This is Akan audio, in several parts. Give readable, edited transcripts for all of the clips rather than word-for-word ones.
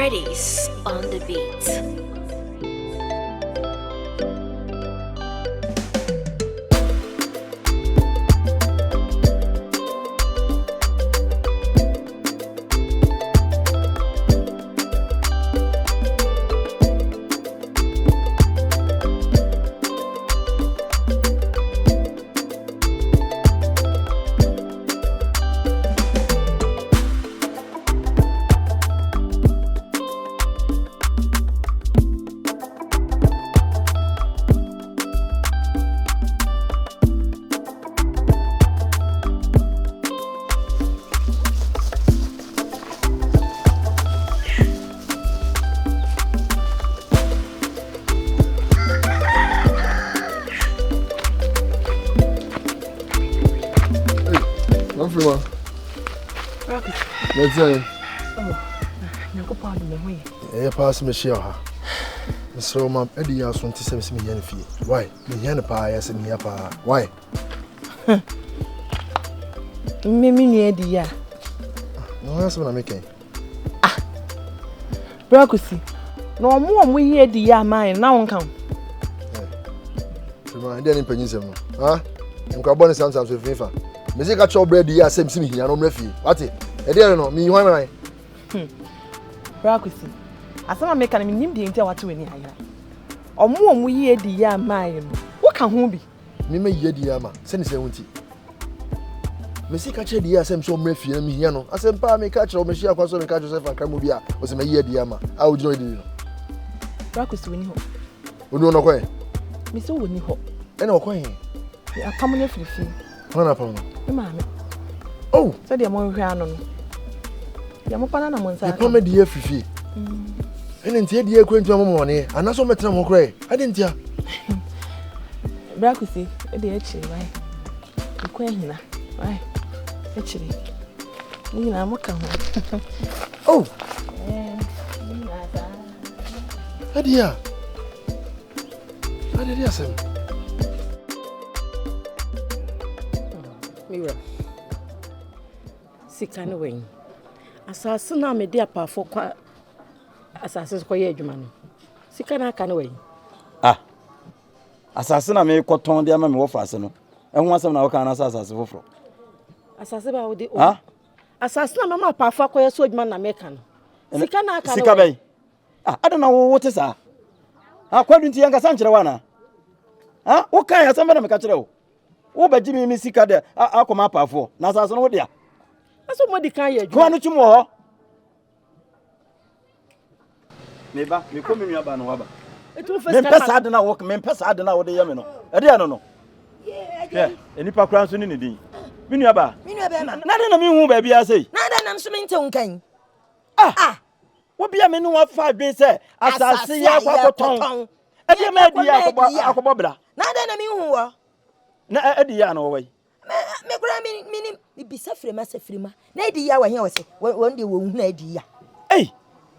Freddy's on the beat. Let's say, you go pardon me. Pass Micheal. So, my Adiyah 27 million fee. Why? Me Yantah, yes, and Yapa. Why? Mimi, Adiyah. No, that's what I'm making. Brakusi. No more we hear Adiyah mine now on come. I didn't pay you, huh? You can bonus sometimes with FIFA. Music at your bread, the same thing here, no refuse. What it? I don't know, me, why am I? Brakusi. As I'm making him the entire what we need. Or more we hear Adiyah mine. What can who be? Me may hear the Yama, send 70. Music catch the same so refuse, and me, you know. I said, Pa, me catch or Micheal, because I catch yourself and Camubia was a year the Yama. I would join you. Brakusi, we know. We don't know why. Miss Winnie Hop. And no coin. I come in every fee. One upon. Oh, so the amount of Hanon. Yamopana Monsa. I come at the FFE. And then the idea going to money, and that's what my time will cry. I didn't hear. Brakusi, the actually, right? The queen, right? Actually, we are more come. Oh, Adiyah. Adiyah, Sam. Mira. Sikane wen. Asase na me dia pa fo kwa asase ko ye adwuma no. Sikane aka ne wen. Asase na me koton dia ma me wo frase no. Ehun asem na wo kan na asase foforo. Asase ba wo de o. Asase na mama pa fo kwa ye so adwuma na me kan. Sikane aka ne. Sika bai. Adana wo te sa. Kwadu nti yanka san kire wana. Wo kan asem ba na me ka kire wo. Wo baji mi sika de akoma pa fo. Na asase no wo dia. Aso mo di kan ye adwuma. Kwa no twimo ho. Meba, me komi nua ba no waba. Me pesa ade na wo, me pesa ade na wo de yeme no. Ade ya no. Yeah, enipa kura nso ni ne din. Me nua ba. Me nua ba ma. Na de na me hu ba bia sei. Na de na nso me nte nkan. Wo bia me no wa fa dwen se asase ya kwakoton. Ade ma Adiyah akobo bra. Na de na me hu wo. Na Adiyah na wo wai. Me kura me bisa frema. Na Adiyah wa hia wo se. Won de wo hu na Adiyah. Ei.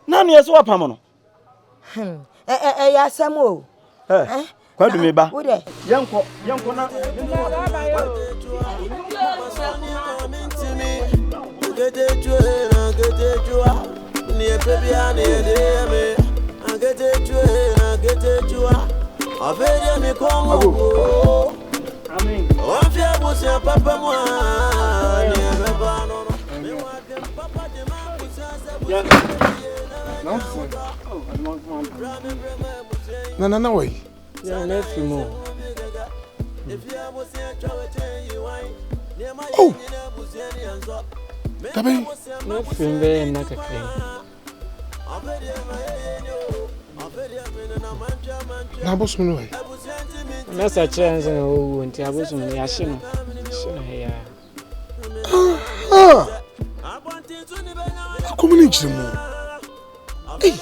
Na ne yeso apam no. Ya samo. Kwadu me ba. Wo de. Yanko na. Amen. No, way. Yeah, let's remove. Oh, Tabi. No film be na kakre. Na boss me way. Na sa chance na wo nti abosu me ya hye no. Hye ya. Akomuni chimo. Hey.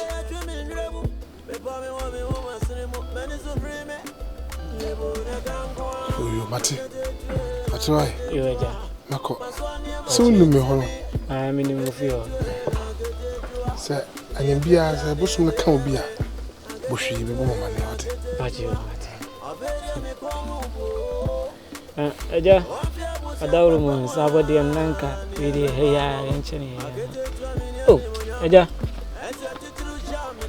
Oh, you Mati. Why? You eja. Mako. So no me ho. Ah, me ni mo fi ho. Say, anyambia say boss me kan obi a. Bohwe bi bo mama ne hote. Baji o mate. Eja. Adawru mo sabodi nanka we dey heya enchene. Oh, eja.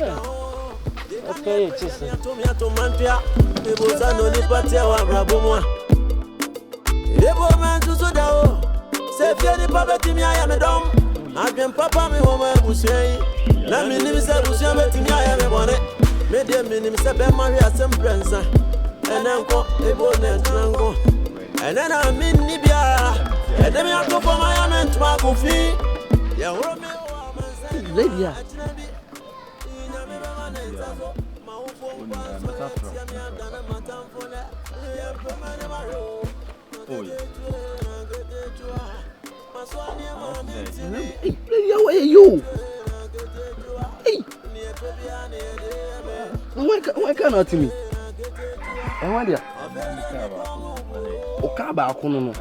Okay, it's I've been papa me home with say. Let me name say Busia betting I am a bonnet. Medium minim Sabem Maria Semblance. And uncle, a bonnet, and then I'm in Libya. And then I go for my amen to my coffee. Lydia. Hey, where are you? Hey, why cannot me? And what there? Okaba Kuno.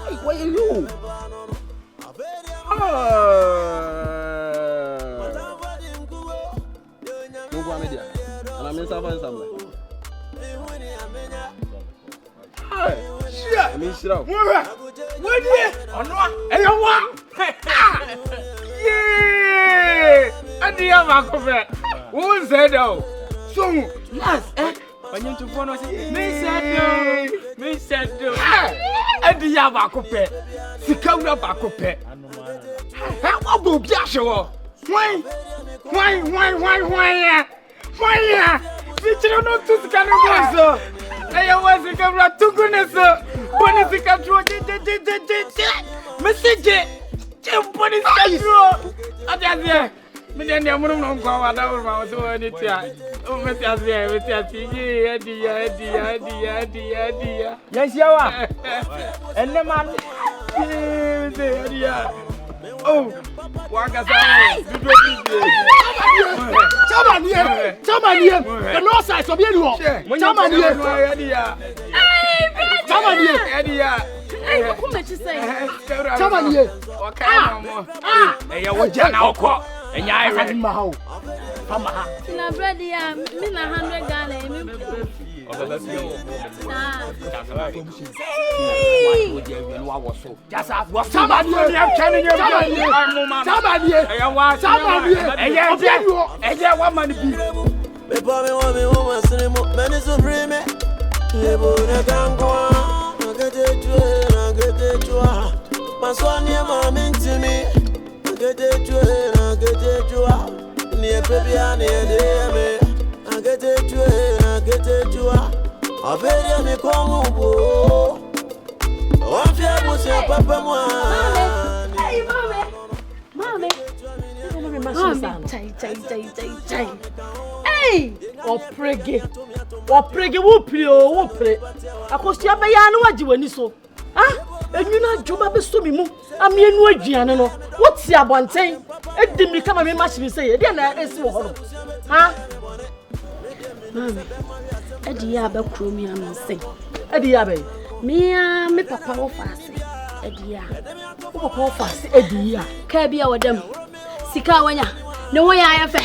Hey, where are you? No go media. And I'm in somewhere. Hey, me sure. What hey, yeah! Adiyah Makofe. Who said so? Yes, when you to phone us, me said Adiyah Makofe. Sikawra Makofe. What will be a show? Why? Teacher, not to the kind of voice. I was a camera to goodness, when is the control? Message, what is control? Adiyah, Millennium Room, I was doing it. Oh, Adiyah. Yes, you are. And the man, Adiyah. Oh, Chamanier, the north side of you. Chamanier, Averia me como bo. On fait monsieur papa moi. Hey, mommy. Hey, oprege wo pre. Akosia be ya na waji wani so. Enwuna djuma be so mi mu. Amienu aduane no. Woti abonten. Edimi kama me machine say, e na esi wo ho no. Mami. Adiyah ba kromi amanse. Adiyah ba. Me papa wo faase. Adiyah. Wo papa wo faase Adiyah. Ka bia wadam. Sika wanya. Ne wo ya afa.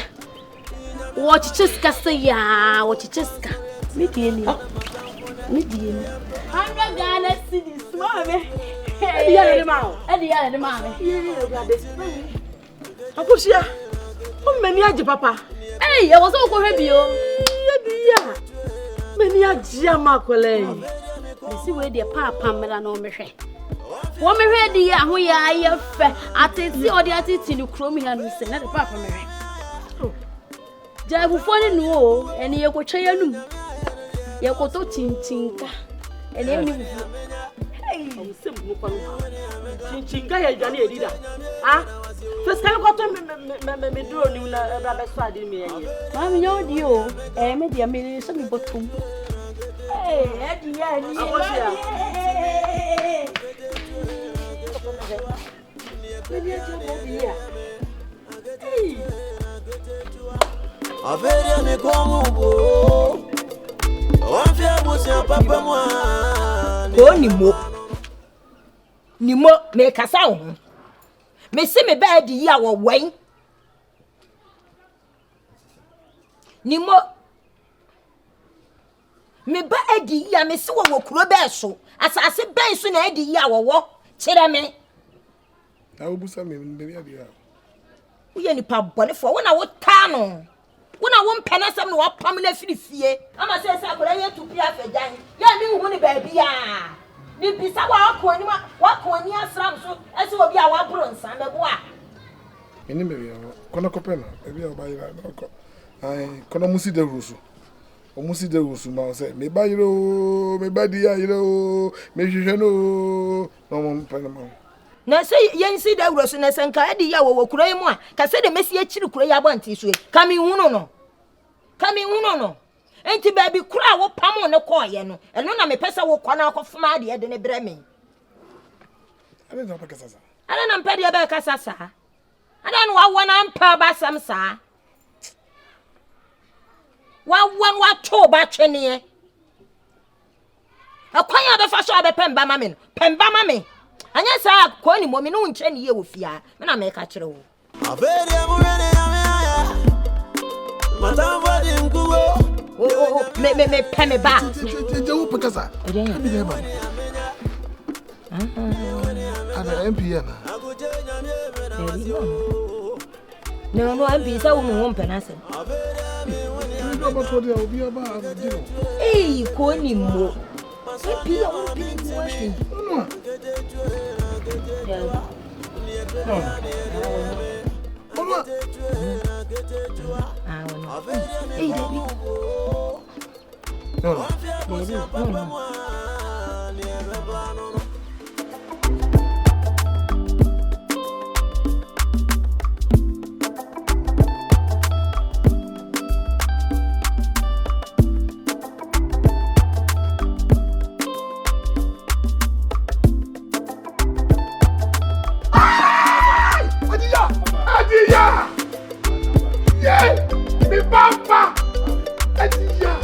Wo chicheska saya, wo chicheska. Me die ni. 100 Ghana cedis, mama. Adiyah le ma. Adiyah le ma. Yeah, brother. Akosia. O meni age papa. Hey, e wo so ko hwebio. Adiyah. Meni age amakole. Mesi we de papa mera na o mehwe. Wo mehwe de ya ho ya ayefe. Ateti odi ateti ni krom ya no se na de papa mehwe. Jabu foni no o, eni ye ko twa yanum. Ye ko to chinchinka. Eni ni bu. Hey, sem mo kwa no. Chinchinka ya jani edida. First time ko to me duro ni na bra be so ade me ye. Mami nyo di o. Me dia me so mi botum. Hey, Adiyah ni. Averia me como bo. On fait monsieur papa moi. Ko nimo me kasa ho. Me se me ba Adiyah wo wen. Nimo me ba Adiyah me se wo kuro be so. Asase ben so na Adiyah wo kire me. I will boost me, baby. Uye ni pa bone for when I would tano. When I won't pen some no pamela fie. Ama say say akora ye to pia fe jan. Ya mi hu ni baby ya. Ni bisa wa ko ni asram so ese obi a wa bro nsan me bo a. Ini me ya. Kono kopena. Ebi o ba ira na ko. Ai, kono musi de rusu. O musi de rusu ma say me ba yiro, me ba dia yiro, me hwehwe no. No mo pena ma. Na say yensi da rusu na sanka Adiyah wo kura yi mu a. Ka say de mesi akiri kura ya banti so e. Kami hunu no. Enti baby kura wo pam ne ko ye no. Eno na me pesa wo kwana akofuma Adiyah de ne bre me. Ale na peka sasa. Ale na mpedi ebe ka sasa. Ale no wa wona mpa ba sam sa. Wa to ba twene e. Akwanya be fa so abe pemba ma me no. Pemba ma me. Anya sa ko ni mo me no nche ne ye wo fia. Me na me ka kire wo. Avere mo rene ya. Matamba di nkugo. Me peme ba. Je wo peka sa. Abi de ba. Ada MPN. No, MP sa wo mo pena se. Hey, ko ni mo. MP ya wo bi ni mo. Adiyah! Yeah! Me papa! Adiyah!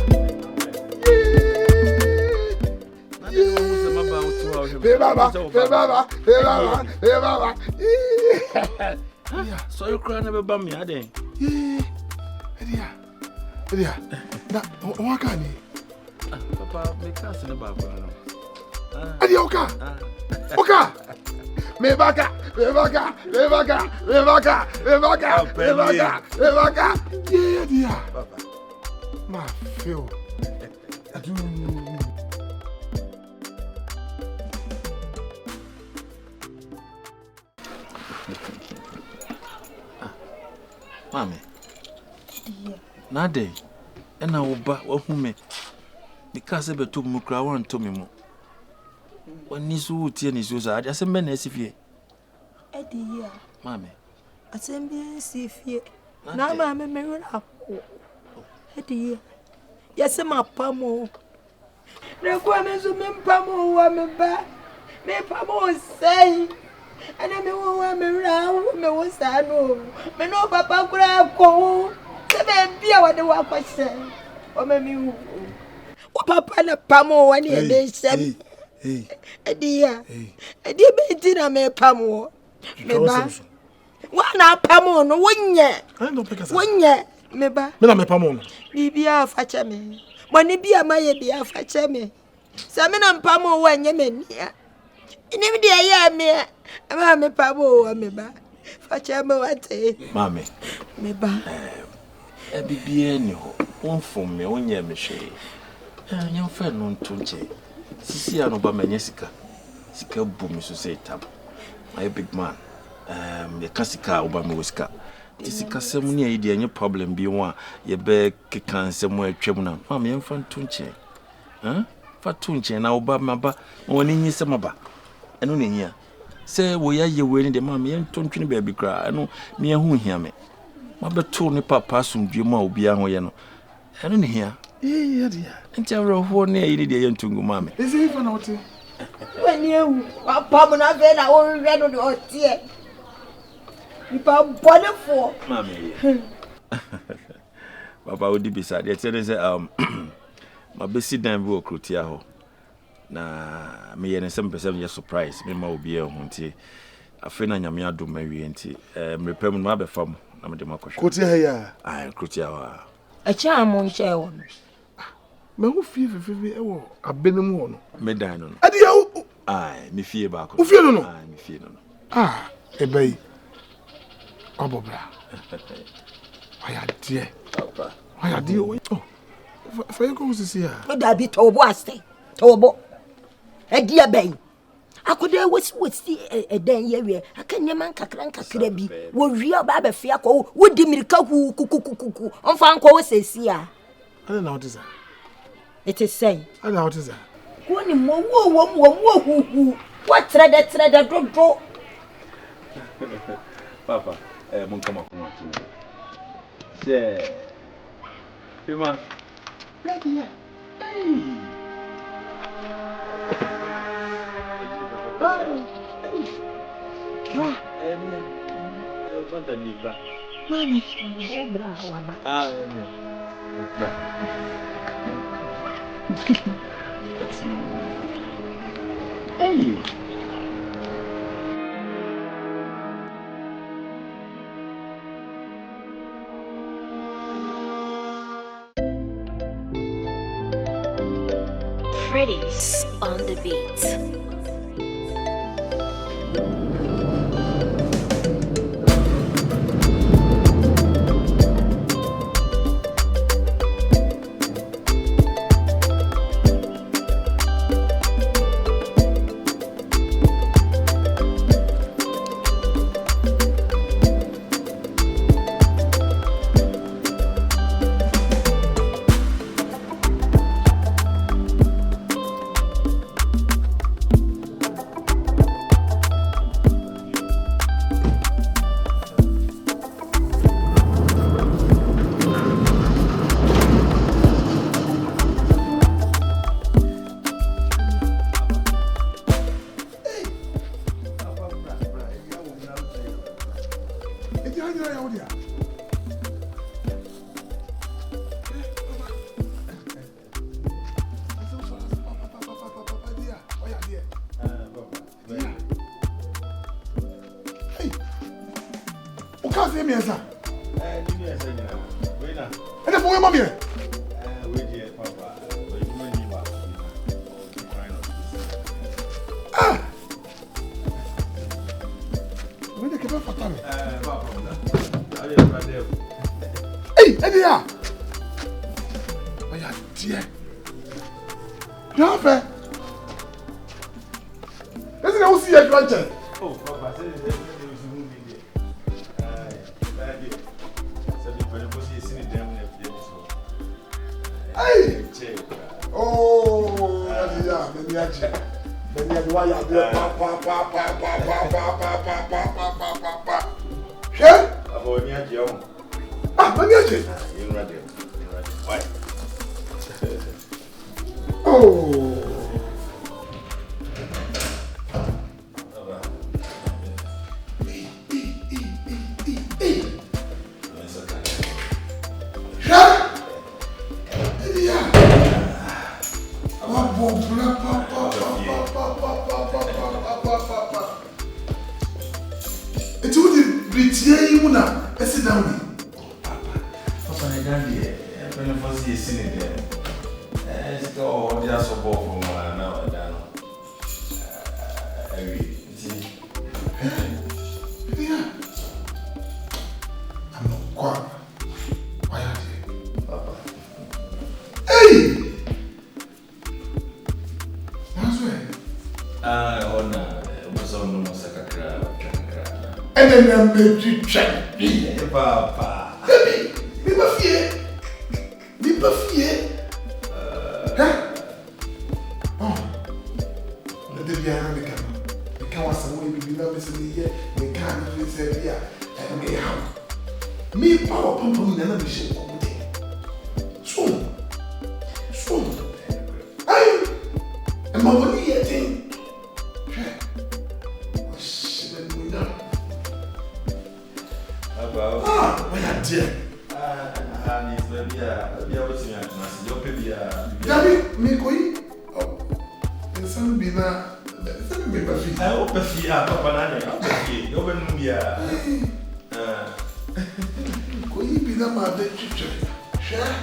Baba! So you cry never bum me, Aden. Adiyah. Na, waka ni? Papa, me cast in the background. Adiyah, oka! Me baka! Yeah, Adiyah. Papa. Ma feel. Mami. Nade. Ena oba wahume. Nikase betu mukra wan to me mo. Wanisu utie ni so sa asembe na asifie. Adiyah. Mami. Asembe asifie. Na mama me wura ko. Adiyah. Yese mapamo. Rekwa mezu mempamo wa meba. Me pamo sei. Ana me wa me wura me wo sa no. Me no papa kura ko. Se be bia wa de wa kwase. O me mi wu. O papa na pamo wa ni e sem. Adiyah. Adiyah be tina me pamo. Meba. Wana pamo no wonye. Wonye meba. Me na me pamo no. Bibia afacha me. Mani bia maye bia afacha me. Sa me na mpamo wanye me nia. Inim dia ya me. Ama me pamo wa meba. Facha me wate. Mami. Meba. Bibia ni ho. Wonfom me wonye me hwe. Nyam fa no ntonche. Sisi ano ba manye sika. Sika bu mi so say tab. My big man. The kasika oba me wosika. Tisika sem ni ayidi enye problem bi won a ye be kekan sem atwam na. Ma me mfa ntonche. Fa tonche na oba maba. Woni nyi sem aba. Eno ne hia. Se wo ya ye we ni de ma me ntontwe ni ba bi kra. Eno me hu hia me. Ma be to ni papa sumdwe mu a obi a ho ye no. Eno ne hia. Adiyah. Nti awro ho ne ayidi de ye ntungu ma me. Ese ifa na wote. When you papa na ve na o redo de otie. Ipa bone for. Mami. Papa odi beside. Ye tell say ma besi dan bi okrotia ho. Na me ye ne sem person ye surprise me ma obi e ho nti. Afrine nyame adom awie nti mrepam no abefam na me de makohwe. Krotia ya. Ai krotia wa. A charm nche wo. Me ho fie fefefe e wo abenem ho no. Me dan no. Adiyah. Ai, me fie ba ko. Ufie no no. Ai, me fie no no. Ebei. Abobra. Why are dear? Papa. Why are dear? Oh, for you go to see her. No, that be Tobo, I stay. Tobo. A dear bang. I could always see a day here. I can yaman kakranka krebi. Will real Baba Fiaco, would Dimirica who cuckoo on Fanco says, yeah. I don't know what is that. It is saying. I don't know what is that. One more woo. What thread draw. Papa, mon come up. Say, Pima. Hey. Pretties on the beat. Hey, Adiyah! Oh, yeah, dear. You have a. Doesn't know see a grandchild. Oh, Papa, say the movie there. So the people see them Hey! Oh, Adiyah, let me ask you. Why you there? Why? Oh. It would be Yeboah. Sit down. Papa, I can't hear. I'm going to see it there. It's all just a ball from now and down. Yeah. I'm not quite. Why are you? Papa. Hey! That's right. On was on the second. And then I'm going to check. Papa. Baby, me bafie. Huh? Oh. The day behind the camera. The camera somewhere be now missing here. The camera is here. And me how? Me power pump me na be shit. So. Hey. And my money here thing. Oh shit, we know. Ah, when I did. David, me koi. Oh, there's some be na. There's some be bafi. I hope bafi. Papa nani. Bafi. You when be Koi be na ma de chiche. Share.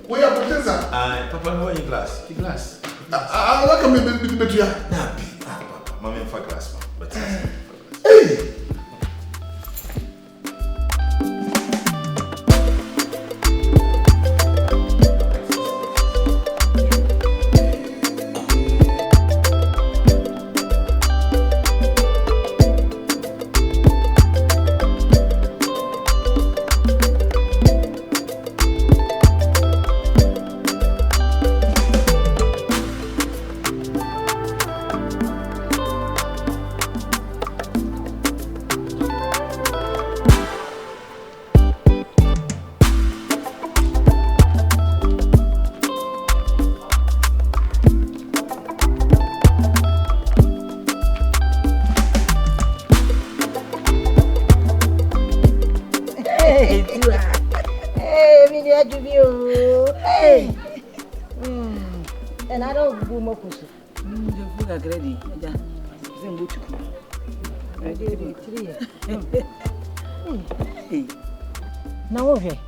We are potential. Papa, no in glass. The glass. What can we be better? Papa, mommy for glass, but hey. And I don't go more close. You are ready. Now, okay.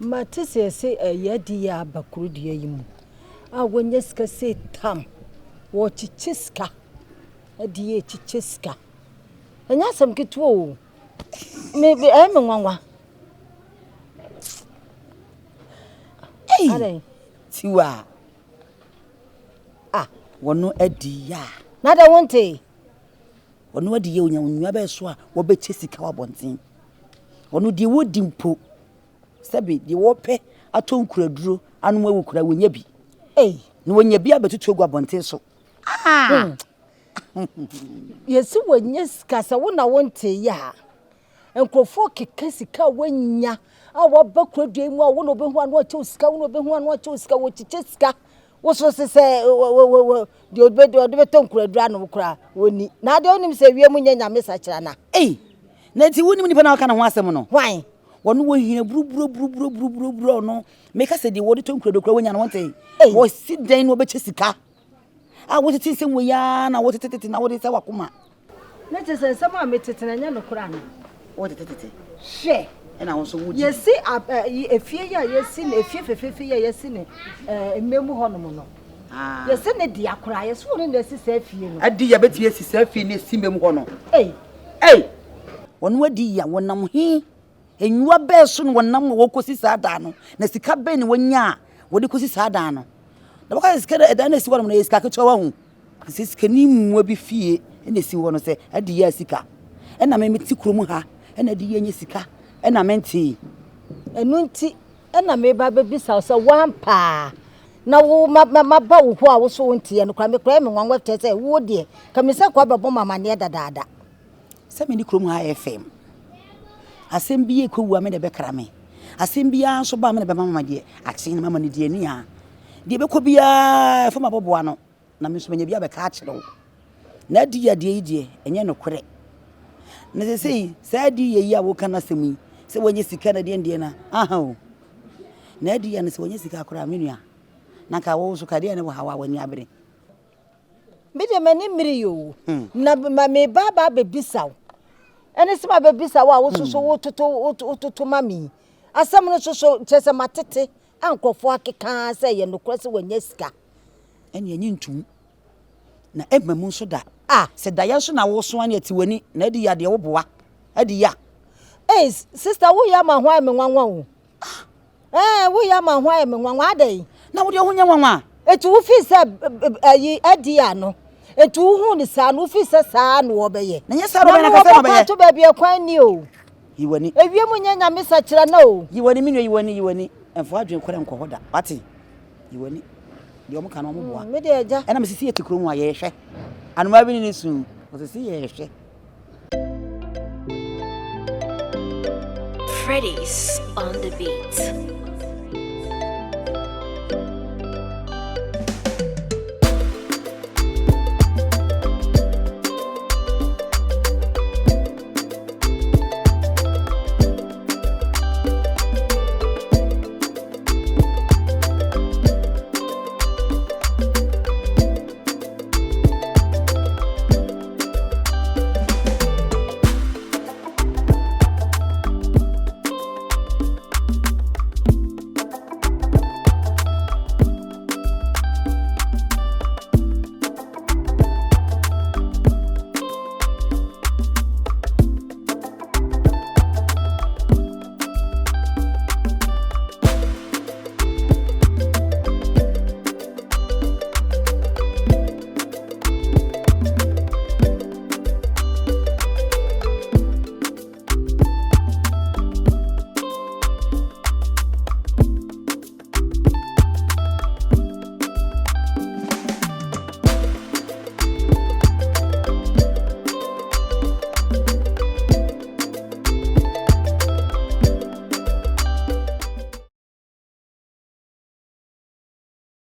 Matisse say a Yadiah Bakudia yimu. When Yeska say tam, watch Chiska, a dear Chiska. And that's some good woe. Maybe I'm a one. Hey, Tiwa. One no Adiyah. Not I want to. One no Adiyah, when you ever saw what be Chessica bonting. One no the wood dimpo. Sabi, the warpe, a tongue could drew, and where we could have when ye be. Hey, no when ye be able to talk about so. Yes, when yes, Cassa, when I want to ya. And Crofoki Kessica when ya. Our backward dream, one of one watch to scout, one watch to scout, which Cheska. What was to say, the old bed or the tongue could run cry. Now don't him say, we are Munya Miss Achana. Eh, Nettie wouldn't even know kind of one. Why? One way here, bro, no. Make us say the water tongue could go in and one day. Was sit down over Chessica. I was it in way, and I was it in our Kuma. Let us say someone met it in a yellow crown. What did it? Share. And I also would you see a fear, yes, seen a fear, yes, seen a memo honomono. Yes, send a dear cry, as soon as they say, Adiyah, but yes, is self in a simum honor. Hey, one word, dear, one number he, and you are best soon one number walks his Adano, Nessica Ben when ya, what you could see Adano. The boy is scared at Dennis one is Kakatoa. This canim will be fear, and they see one say, Adiyah Sika, and I may meet Tikumuha, and Adiyah Sika. And I meant tea. And Nunti, and I may baby house a one pa. Now, my bow who I was so in tea and crime a crime and one web to say, oh dear, come inside Quabba Bomma near the dada. Some many crum high FM. I send be a cool woman a becrame. I send be a so bam and my dear, acting mamma dear near. The Becobia from a bobuano, Namus when you be a catch. Nadia dear, and you're no correct. They say, Sadie, ya will can ask me. Say when you see Canadian dinner, Nadia and so when you see Cacraminia. Naka also Cadian, how I when you are. Media many you. Nabba may baba baby sow. And it's my baby sow also so to mammy. As someone so just a matete, Uncle Forky can't say and the cross when yeska. And you knew to na Emma Monsoda. Said Diana was one yet when it Nadia the Yeboah. Adiyah. Eh, sister, we are my wife and one. We are my wife and one day. Now, what do you want? It will fix Adiyah, no. It will the son who fits a son or obey. Yes, I want to be a quite new. You went if you want Miss Achra, no. You want me, you want and for you couldn't call that. Patty, you want it. You almost can't move. And I'm see it to Kuma, yes, and moving in soon. Was a see, Freddy's on the beat.